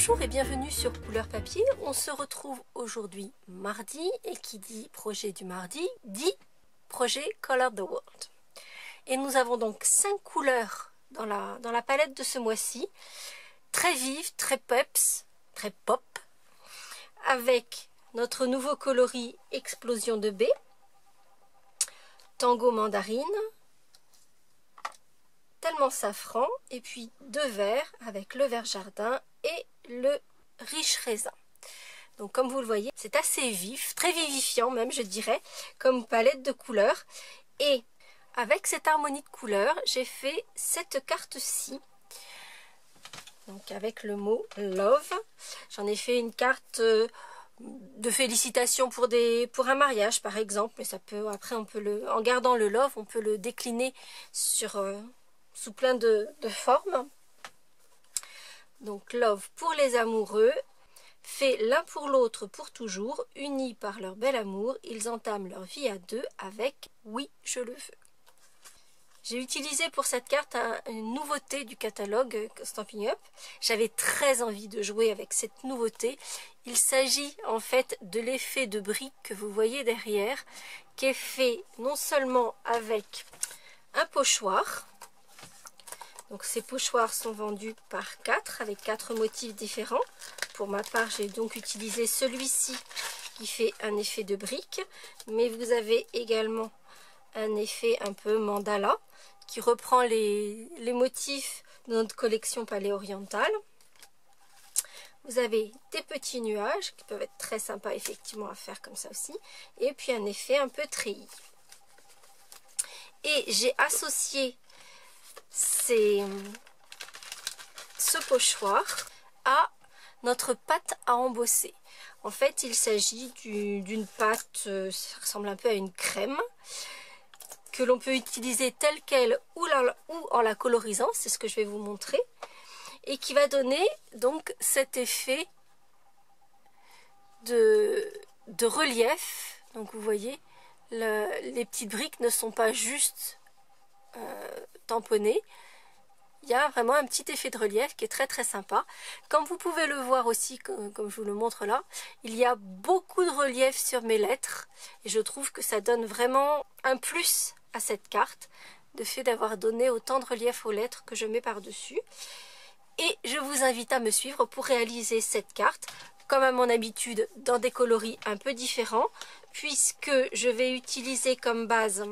Bonjour et bienvenue sur Couleur Papier. On se retrouve aujourd'hui mardi et qui dit projet du mardi dit projet Color the World. Et nous avons donc 5 couleurs dans la palette de ce mois-ci, très vives, très peps, très pop, avec notre nouveau coloris Explosion de B, Tango Mandarine, Tellement Safran, et puis 2 verts avec le vert jardin et le riche raisin. Donc comme vous le voyez, c'est assez vif, très vivifiant même je dirais, comme palette de couleurs. Et avec cette harmonie de couleurs, j'ai fait cette carte-ci. Donc avec le mot Love. J'en ai fait une carte de félicitations pour un mariage par exemple. Mais ça peut, après on peut en gardant le Love, on peut le décliner sous plein de formes. Donc Love pour les amoureux, fait l'un pour l'autre pour toujours, unis par leur bel amour, ils entament leur vie à deux avec Oui, je le veux. J'ai utilisé pour cette carte une nouveauté du catalogue Stampin' Up. J'avais très envie de jouer avec cette nouveauté. Il s'agit en fait de l'effet de brique que vous voyez derrière, qui est fait non seulement avec un pochoir. Donc ces pochoirs sont vendus par 4 avec 4 motifs différents. Pour ma part, j'ai donc utilisé celui-ci qui fait un effet de brique. Mais vous avez également un effet un peu mandala qui reprend les motifs de notre collection Palais Oriental. Vous avez des petits nuages qui peuvent être très sympas effectivement à faire comme ça aussi. Et puis un effet un peu treillis. Et j'ai associé ce pochoir à notre pâte à embosser. En fait, il s'agit d'une pâte, ça ressemble un peu à une crème, que l'on peut utiliser telle qu'elle ou en la colorisant, c'est ce que je vais vous montrer, et qui va donner donc cet effet de relief. Donc vous voyez, les petites briques ne sont pas juste tamponnées. Il y a vraiment un petit effet de relief qui est très très sympa. Comme vous pouvez le voir aussi, comme je vous le montre là, il y a beaucoup de relief sur mes lettres. Et je trouve que ça donne vraiment un plus à cette carte, de fait d'avoir donné autant de relief aux lettres que je mets par-dessus. Et je vous invite à me suivre pour réaliser cette carte, comme à mon habitude, dans des coloris un peu différents, puisque je vais utiliser comme base...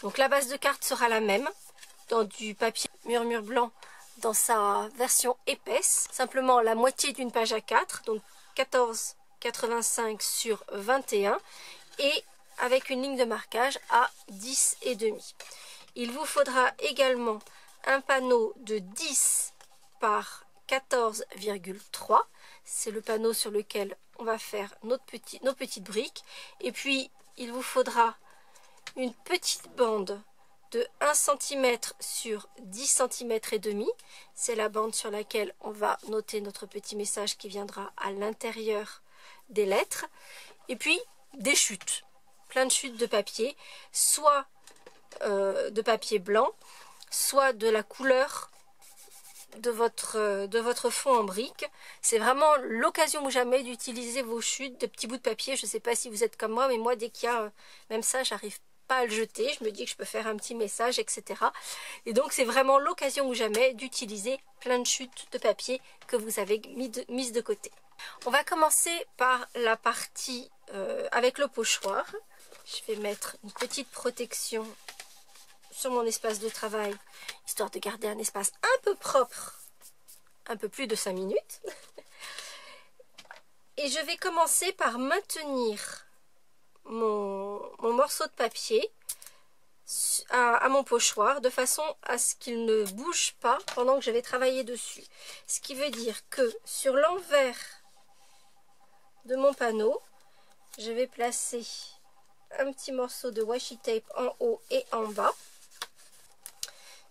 Donc la base de carte sera la même, dans du papier murmure blanc dans sa version épaisse, simplement la moitié d'une page A4, donc 14,85 sur 21, et avec une ligne de marquage à 10,5. Il vous faudra également un panneau de 10 par 14,3, c'est le panneau sur lequel on va faire nos petites briques, et puis il vous faudra une petite bande de 1 cm sur 10 cm et demi. C'est la bande sur laquelle on va noter notre petit message qui viendra à l'intérieur des lettres. Et puis des chutes, plein de chutes de papier, soit de papier blanc, soit de la couleur de votre fond en brique. C'est vraiment l'occasion ou jamais d'utiliser vos chutes de petits bouts de papier. Je ne sais pas si vous êtes comme moi, mais moi dès qu'il y a même ça, j'arrive pas à le jeter, je me dis que je peux faire un petit message, etc. Et donc c'est vraiment l'occasion ou jamais d'utiliser plein de chutes de papier que vous avez mises de côté. On va commencer par la partie avec le pochoir. Je vais mettre une petite protection sur mon espace de travail, histoire de garder un espace un peu propre, un peu plus de 5 minutes. Et je vais commencer par maintenir mon morceau de papier à mon pochoir de façon à ce qu'il ne bouge pas pendant que je vais travailler dessus. Ce qui veut dire que sur l'envers de mon panneau, je vais placer un petit morceau de washi tape en haut et en bas.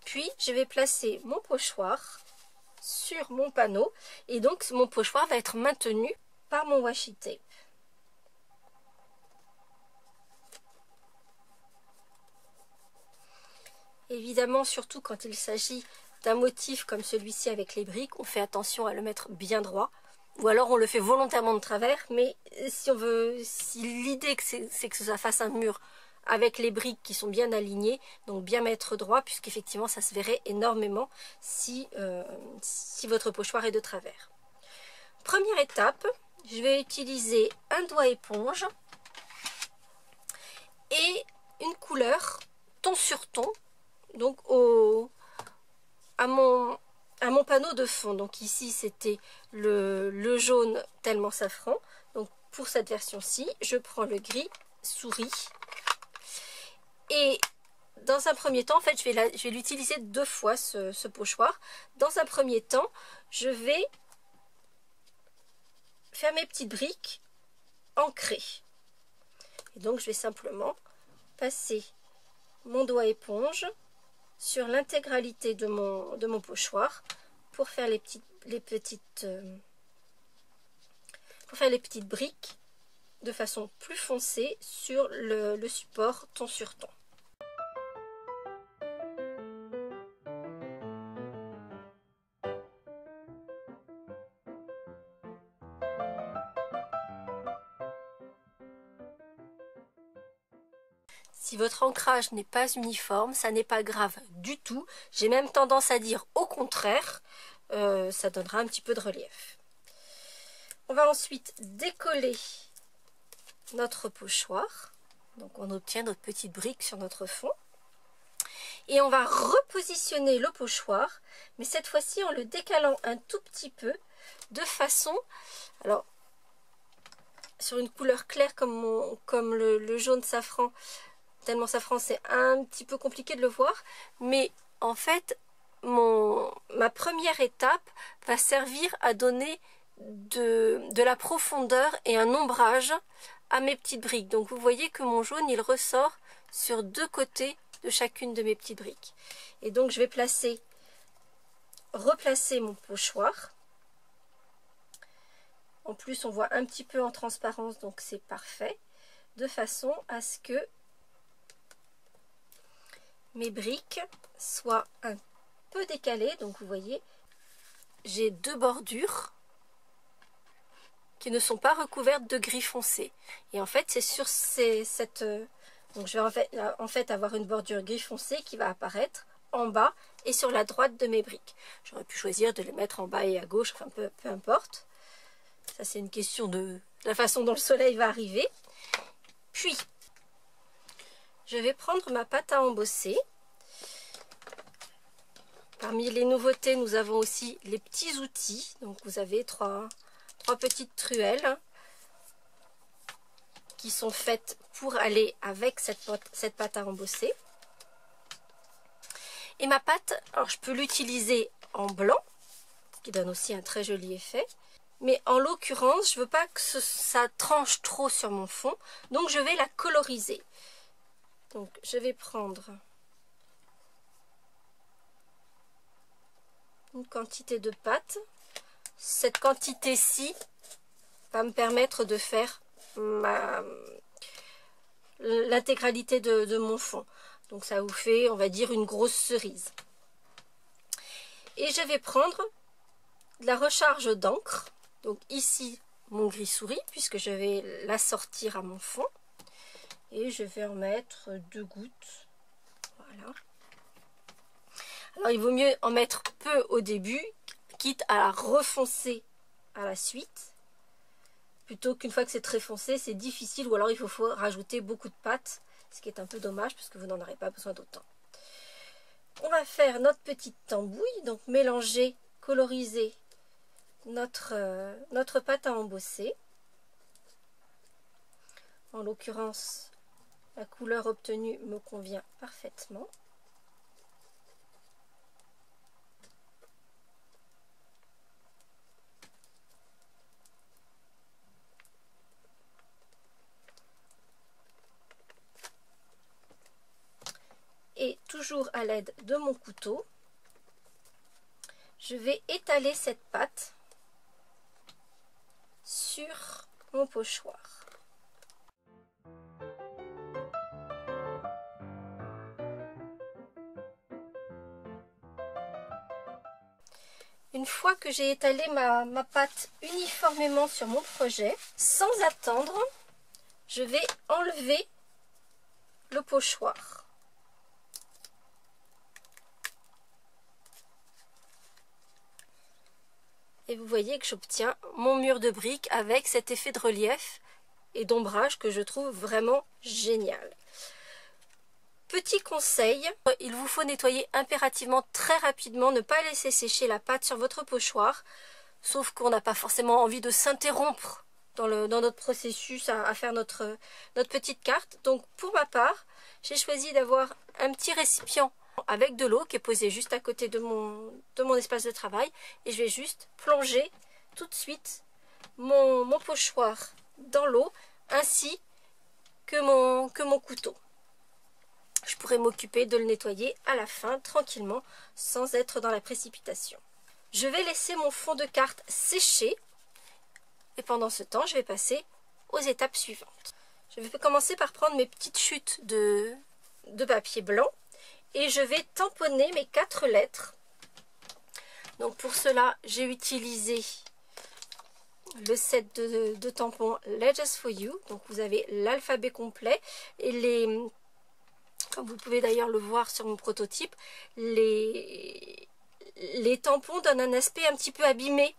Puis je vais placer mon pochoir sur mon panneau et donc mon pochoir va être maintenu par mon washi tape. Évidemment, surtout quand il s'agit d'un motif comme celui-ci avec les briques, on fait attention à le mettre bien droit. Ou alors on le fait volontairement de travers, mais si on veut, si l'idée c'est que ça fasse un mur avec les briques qui sont bien alignées, donc bien mettre droit, puisqu'effectivement ça se verrait énormément si votre pochoir est de travers. Première étape, je vais utiliser un doigt éponge et une couleur ton sur ton, donc à mon panneau de fond. Donc ici c'était le jaune tellement safran. Donc pour cette version-ci, je prends le gris souris. Et dans un premier temps, en fait, je vais l'utiliser 2 fois ce pochoir. Dans un premier temps, je vais faire mes petites briques ancrées. Et donc je vais simplement passer mon doigt éponge sur l'intégralité de mon pochoir pour faire les petites briques de façon plus foncée sur le support ton sur ton. Si votre ancrage n'est pas uniforme, ça n'est pas grave du tout. J'ai même tendance à dire au contraire, ça donnera un petit peu de relief. On va ensuite décoller notre pochoir. Donc on obtient notre petite brique sur notre fond. Et on va repositionner le pochoir, mais cette fois-ci en le décalant un tout petit peu, de façon... Alors, sur une couleur claire comme le jaune safran, tellement safran, c'est un petit peu compliqué de le voir, mais en fait, ma première étape va servir à donner de la profondeur et un ombrage à mes petites briques. Donc vous voyez que mon jaune, il ressort sur 2 côtés de chacune de mes petites briques. Et donc je vais replacer mon pochoir. En plus, on voit un petit peu en transparence, donc c'est parfait, de façon à ce que mes briques soient un peu décalées. Donc vous voyez, j'ai 2 bordures qui ne sont pas recouvertes de gris foncé. Et en fait, c'est sur donc je vais en fait avoir une bordure gris foncé qui va apparaître en bas et sur la droite de mes briques. J'aurais pu choisir de les mettre en bas et à gauche, enfin peu importe. Ça, c'est une question de la façon dont le soleil va arriver. Puis, je vais prendre ma pâte à embosser. Parmi les nouveautés, nous avons aussi les petits outils. Donc, vous avez trois petites truelles qui sont faites pour aller avec cette pâte à embosser. Et ma pâte, alors je peux l'utiliser en blanc, ce qui donne aussi un très joli effet. Mais en l'occurrence, je ne veux pas que ça tranche trop sur mon fond, donc je vais la coloriser. Donc je vais prendre une quantité de pâte. Cette quantité-ci va me permettre de faire l'intégralité de mon fond. Donc ça vous fait, on va dire, une grosse cerise. Et je vais prendre de la recharge d'encre. Donc ici, mon gris souris, puisque je vais l'assortir à mon fond. Et je vais en mettre 2 gouttes. Voilà. Alors il vaut mieux en mettre peu au début, quitte à la refoncer à la suite. Plutôt qu'une fois que c'est très foncé, c'est difficile, ou alors il faut rajouter beaucoup de pâte, ce qui est un peu dommage, puisque vous n'en aurez pas besoin d'autant. On va faire notre petite tambouille, donc mélanger, coloriser notre pâte à embosser. En l'occurrence, la couleur obtenue me convient parfaitement. Et toujours à l'aide de mon couteau, je vais étaler cette pâte sur mon pochoir. Une fois que j'ai étalé ma pâte uniformément sur mon projet, sans attendre, je vais enlever le pochoir. Et vous voyez que j'obtiens mon mur de briques avec cet effet de relief et d'ombrage que je trouve vraiment génial. Petit conseil, il vous faut nettoyer impérativement très rapidement, ne pas laisser sécher la pâte sur votre pochoir, sauf qu'on n'a pas forcément envie de s'interrompre dans notre processus à faire notre petite carte. Donc pour ma part, j'ai choisi d'avoir un petit récipient avec de l'eau qui est posé juste à côté de mon espace de travail, et je vais juste plonger tout de suite mon pochoir dans l'eau ainsi que mon couteau. Je pourrais m'occuper de le nettoyer à la fin tranquillement sans être dans la précipitation. Je vais laisser mon fond de carte sécher et pendant ce temps je vais passer aux étapes suivantes. Je vais commencer par prendre mes petites chutes de papier blanc et je vais tamponner mes 4 lettres. Donc pour cela j'ai utilisé le set de tampons Letters for You. Donc vous avez l'alphabet complet et comme vous pouvez d'ailleurs le voir sur mon prototype, les tampons donnent un aspect un petit peu abîmé.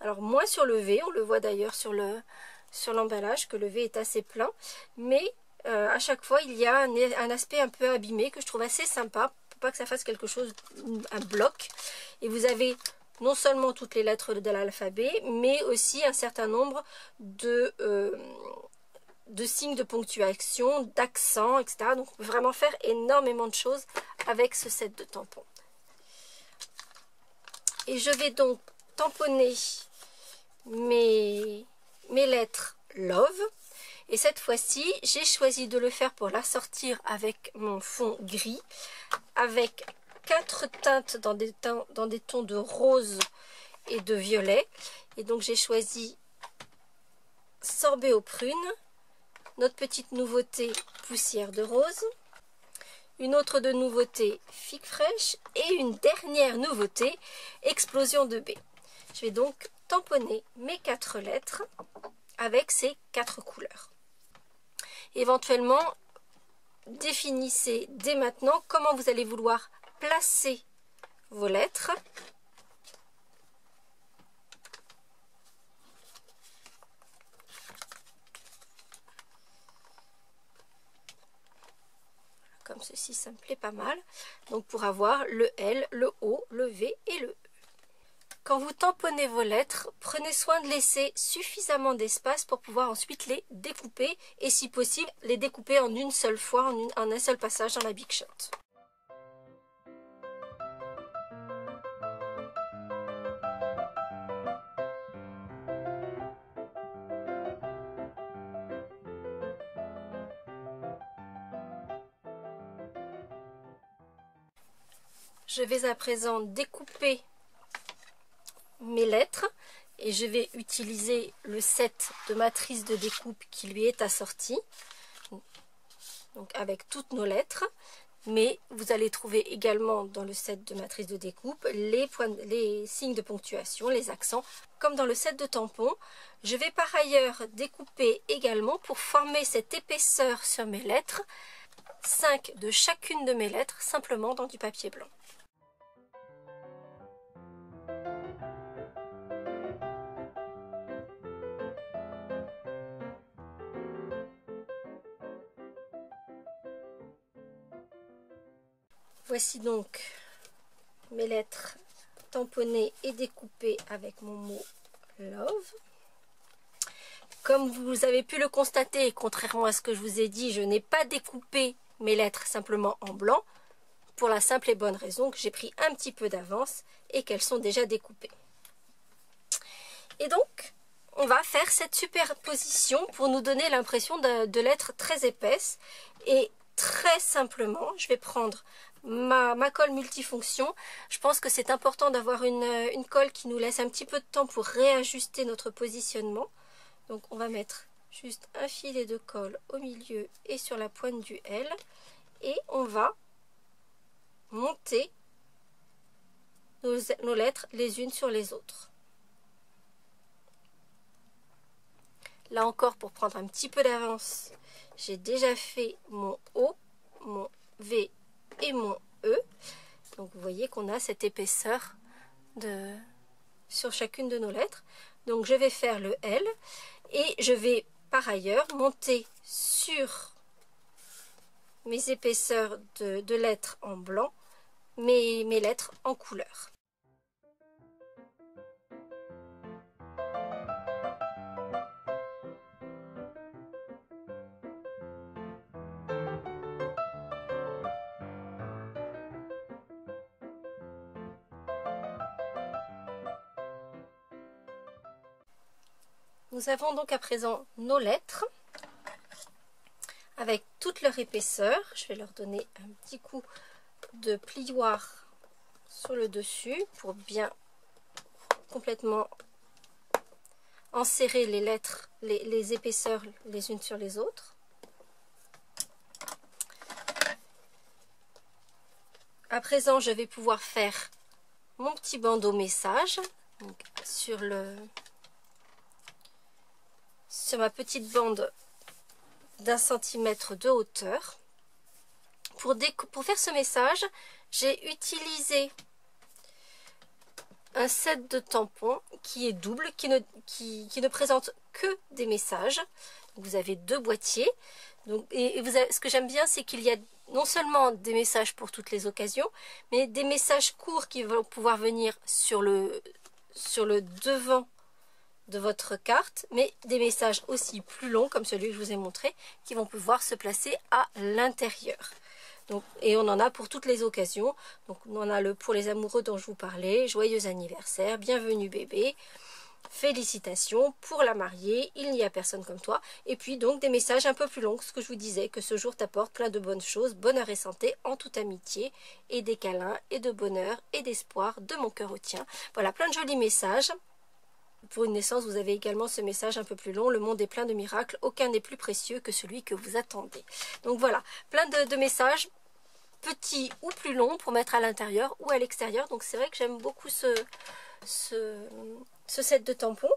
Alors moins sur le V, on le voit d'ailleurs sur l'emballage que le V est assez plein, mais à chaque fois il y a un aspect un peu abîmé que je trouve assez sympa, pour pas que ça fasse quelque chose, un bloc. Et vous avez non seulement toutes les lettres de l'alphabet, mais aussi un certain nombre de signes de ponctuation, d'accents, etc. Donc on peut vraiment faire énormément de choses avec ce set de tampons. Et je vais donc tamponner mes lettres Love. Et cette fois-ci, j'ai choisi de le faire pour la sortir avec mon fond gris, avec 4 teintes dans des tons de rose et de violet. Et donc j'ai choisi Sorbet aux prunes, notre petite nouveauté poussière de rose, une autre de nouveauté figue fraîche et une dernière nouveauté explosion de baie. Je vais donc tamponner mes 4 lettres avec ces 4 couleurs. Éventuellement, définissez dès maintenant comment vous allez vouloir placer vos lettres. Comme ceci, ça me plaît pas mal. Donc pour avoir le L, le O, le V et le E. Quand vous tamponnez vos lettres, prenez soin de laisser suffisamment d'espace pour pouvoir ensuite les découper et si possible les découper en une seule fois, en un seul passage dans la Big Shot. Je vais à présent découper mes lettres et je vais utiliser le set de matrice de découpe qui lui est assorti, donc avec toutes nos lettres, mais vous allez trouver également dans le set de matrice de découpe les signes de ponctuation, les accents, comme dans le set de tampons. Je vais par ailleurs découper également pour former cette épaisseur sur mes lettres, 5 de chacune de mes lettres, simplement dans du papier blanc. Voici donc mes lettres tamponnées et découpées avec mon mot Love. Comme vous avez pu le constater, contrairement à ce que je vous ai dit, je n'ai pas découpé mes lettres simplement en blanc, pour la simple et bonne raison que j'ai pris un petit peu d'avance et qu'elles sont déjà découpées. Et donc, on va faire cette superposition pour nous donner l'impression de lettres très épaisses. Et très simplement, je vais prendre ma colle multifonction. Je pense que c'est important d'avoir une colle qui nous laisse un petit peu de temps pour réajuster notre positionnement. Donc on va mettre juste un filet de colle au milieu et sur la pointe du L. Et on va monter nos lettres les unes sur les autres. Là encore, pour prendre un petit peu d'avance, j'ai déjà fait mon O, mon V et mon E. Donc vous voyez qu'on a cette épaisseur sur chacune de nos lettres. Donc je vais faire le L et je vais par ailleurs monter sur mes épaisseurs de lettres en blanc, mes lettres en couleur. Nous avons donc à présent nos lettres avec toute leur épaisseur. Je vais leur donner un petit coup de plioir sur le dessus pour bien complètement enserrer les lettres, les épaisseurs les unes sur les autres. À présent, je vais pouvoir faire mon petit bandeau message donc, sur ma petite bande d'1 centimètre de hauteur. Pour faire ce message, j'ai utilisé un set de tampons qui est double, qui ne présente que des messages. Vous avez 2 boîtiers. Donc, ce que j'aime bien, c'est qu'il y a non seulement des messages pour toutes les occasions, mais des messages courts qui vont pouvoir venir sur le devant de votre carte, mais des messages aussi plus longs, comme celui que je vous ai montré, qui vont pouvoir se placer à l'intérieur. Et on en a pour toutes les occasions. Donc on en a le pour les amoureux dont je vous parlais, joyeux anniversaire, bienvenue bébé, félicitations pour la mariée, il n'y a personne comme toi. Et puis donc des messages un peu plus longs, ce que je vous disais, que ce jour t'apporte plein de bonnes choses, bonheur et santé en toute amitié, et des câlins, et de bonheur, et d'espoir, de mon cœur au tien. Voilà, plein de jolis messages. Pour une naissance, vous avez également ce message un peu plus long. Le monde est plein de miracles, aucun n'est plus précieux que celui que vous attendez. Donc voilà, plein de messages, petits ou plus longs, pour mettre à l'intérieur ou à l'extérieur. Donc c'est vrai que j'aime beaucoup ce set de tampons.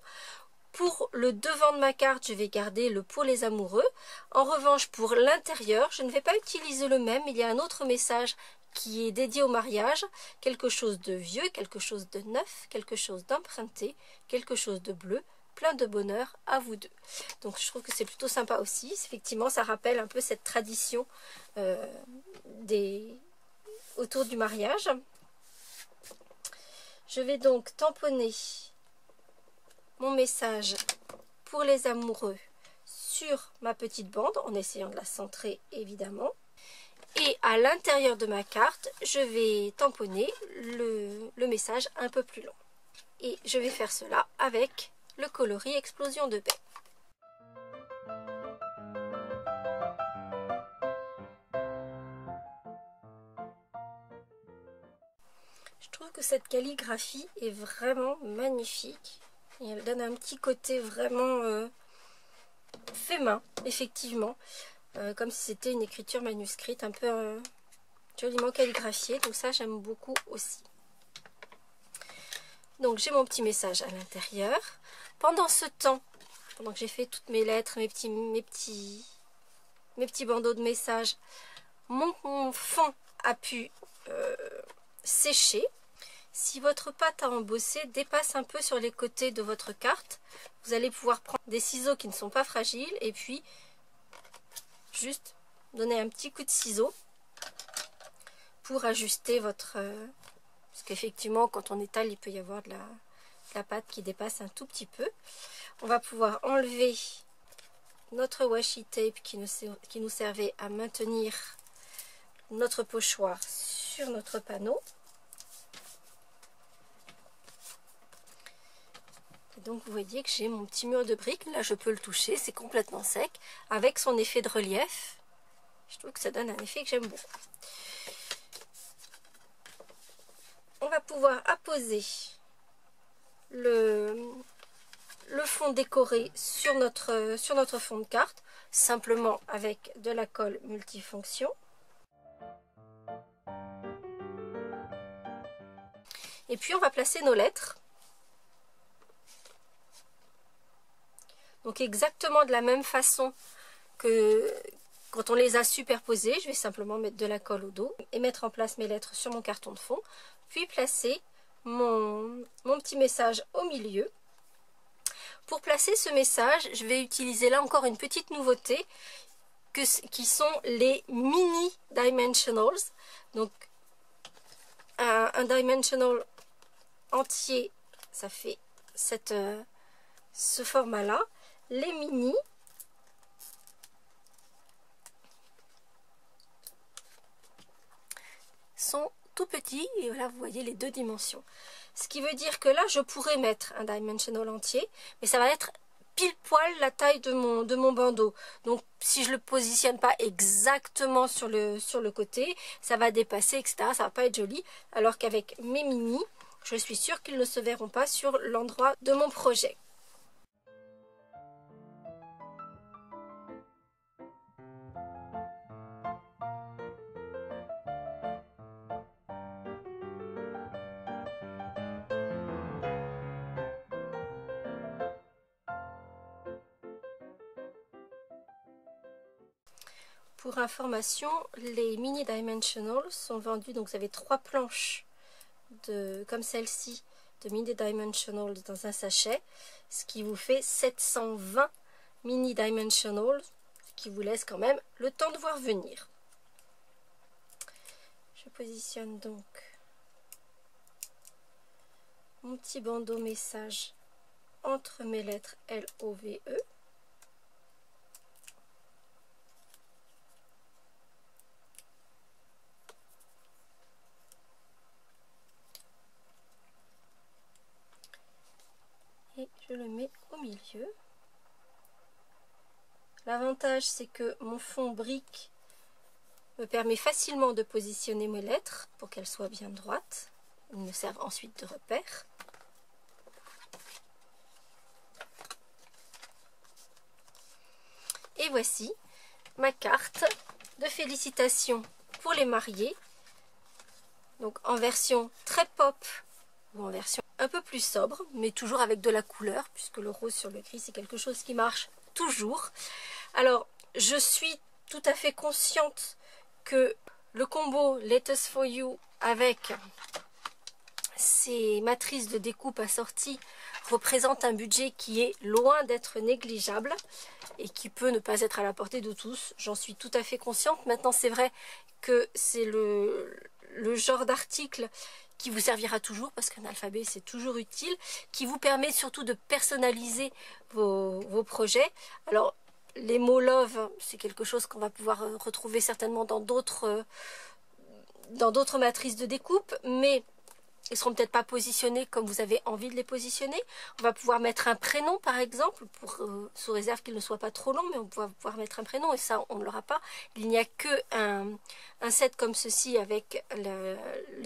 Pour le devant de ma carte, je vais garder le pour les amoureux. En revanche, pour l'intérieur, je ne vais pas utiliser le même. Il y a un autre message qui est dédié au mariage, quelque chose de vieux, quelque chose de neuf, quelque chose d'emprunté, quelque chose de bleu, plein de bonheur à vous deux. Donc je trouve que c'est plutôt sympa aussi. Effectivement, ça rappelle un peu cette tradition autour du mariage. Je vais donc tamponner mon message pour les amoureux sur ma petite bande, en essayant de la centrer évidemment. Et à l'intérieur de ma carte, je vais tamponner le message un peu plus long. Et je vais faire cela avec le coloris Explosion de baie. Je trouve que cette calligraphie est vraiment magnifique. Et elle donne un petit côté vraiment fait main, effectivement. Comme si c'était une écriture manuscrite, un peu joliment calligraphiée. Donc ça, j'aime beaucoup aussi. Donc j'ai mon petit message à l'intérieur. Pendant ce temps, pendant que j'ai fait toutes mes lettres, mes petits bandeaux de messages, mon fond a pu sécher. Si votre pâte à embosser dépasse un peu sur les côtés de votre carte, vous allez pouvoir prendre des ciseaux qui ne sont pas fragiles et puis juste donner un petit coup de ciseau pour ajuster votre... parce qu'effectivement, quand on étale, il peut y avoir de la pâte qui dépasse un tout petit peu. On va pouvoir enlever notre washi tape qui nous servait à maintenir notre pochoir sur notre panneau. Et donc vous voyez que j'ai mon petit mur de briques. Là, je peux le toucher, c'est complètement sec. Avec son effet de relief, je trouve que ça donne un effet que j'aime beaucoup. On va pouvoir apposer le fond décoré sur notre fond de carte, simplement avec de la colle multifonction. Et puis on va placer nos lettres. Donc exactement de la même façon que quand on les a superposées. Je vais simplement mettre de la colle au dos et mettre en place mes lettres sur mon carton de fond. Puis placer mon petit message au milieu. Pour placer ce message, je vais utiliser là encore une petite nouveauté qui sont les mini dimensionals. Donc un dimensional entier, ça fait ce format-là. Les mini sont tout petits et là vous voyez les deux dimensions. Ce qui veut dire que là je pourrais mettre un dimensional entier, mais ça va être pile poil la taille de mon bandeau. Donc si je le positionne pas exactement sur le côté, ça va dépasser, etc. Ça va pas être joli. Alors qu'avec mes mini, je suis sûre qu'ils ne se verront pas sur l'endroit de mon projet. Pour information, les mini dimensionals sont vendus, donc vous avez 3 planches comme celle-ci de mini dimensionals dans un sachet, ce qui vous fait 720 mini dimensionals, ce qui vous laisse quand même le temps de voir venir. Je positionne donc mon petit bandeau message entre mes lettres LOVE. Et je le mets au milieu. L'avantage, c'est que mon fond brique me permet facilement de positionner mes lettres pour qu'elles soient bien droites. Ils me servent ensuite de repère. Et voici ma carte de félicitations pour les mariés. Donc en version très pop ou en version un peu plus sobre, mais toujours avec de la couleur, puisque le rose sur le gris, c'est quelque chose qui marche toujours. Alors, je suis tout à fait consciente que le combo Letters for You avec ces matrices de découpe assorties représente un budget qui est loin d'être négligeable et qui peut ne pas être à la portée de tous. J'en suis tout à fait consciente. Maintenant, c'est vrai que c'est le genre d'article qui vous servira toujours, parce qu'un alphabet c'est toujours utile, qui vous permet surtout de personnaliser vos projets. Alors les mots love, c'est quelque chose qu'on va pouvoir retrouver certainement dans d'autres matrices de découpe, mais ils ne seront peut-être pas positionnés comme vous avez envie de les positionner. On va pouvoir mettre un prénom par exemple, sous réserve qu'il ne soit pas trop long, mais on va pouvoir mettre un prénom et ça on ne l'aura pas. Il n'y a que un set comme ceci avec le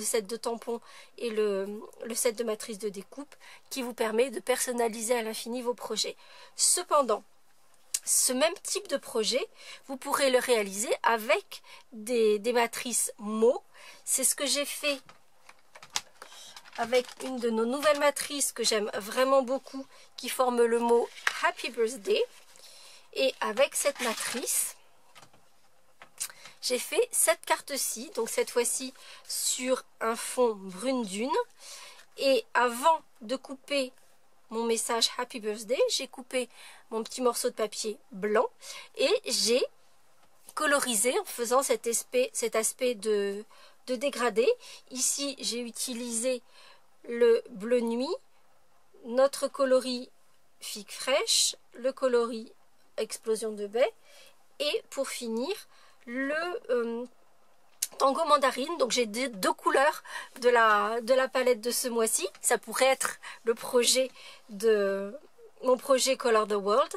set de tampons et le set de matrice de découpe qui vous permet de personnaliser à l'infini vos projets. Cependant, ce même type de projet, vous pourrez le réaliser avec des matrices mots. C'est ce que j'ai fait avec une de nos nouvelles matrices que j'aime vraiment beaucoup, qui forme le mot Happy Birthday. Et avec cette matrice, j'ai fait cette carte-ci, donc cette fois-ci sur un fond brune dune. Et avant de couper mon message Happy Birthday, j'ai coupé mon petit morceau de papier blanc et j'ai colorisé en faisant cet aspect de dégradé. Ici, j'ai utilisé le bleu nuit, notre coloris figue fraîche, le coloris explosion de baie et pour finir le tango mandarine. Donc j'ai deux couleurs de la palette de ce mois-ci. Ça pourrait être le projet de mon projet Color the World,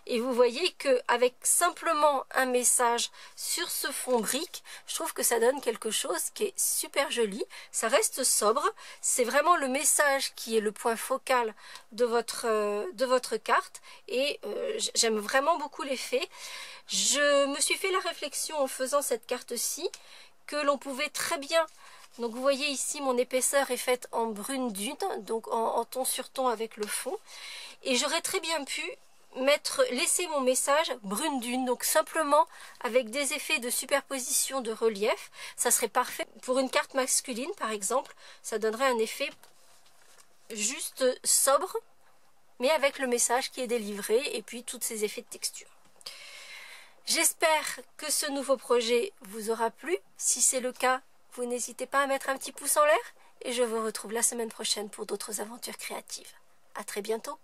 et vous voyez que avec simplement un message sur ce fond brique, je trouve que ça donne quelque chose qui est super joli. Ça reste sobre, c'est vraiment le message qui est le point focal de votre carte, et j'aime vraiment beaucoup l'effet. Je me suis fait la réflexion en faisant cette carte-ci que l'on pouvait très bien. Donc vous voyez ici mon épaisseur est faite en brune dune, donc en ton sur ton avec le fond. Et j'aurais très bien pu laisser mon message brune dune, donc simplement avec des effets de superposition de relief. Ça serait parfait pour une carte masculine par exemple. Ça donnerait un effet juste sobre, mais avec le message qui est délivré et puis tous ces effets de texture. J'espère que ce nouveau projet vous aura plu. Si c'est le cas, vous n'hésitez pas à mettre un petit pouce en l'air et je vous retrouve la semaine prochaine pour d'autres aventures créatives. À très bientôt.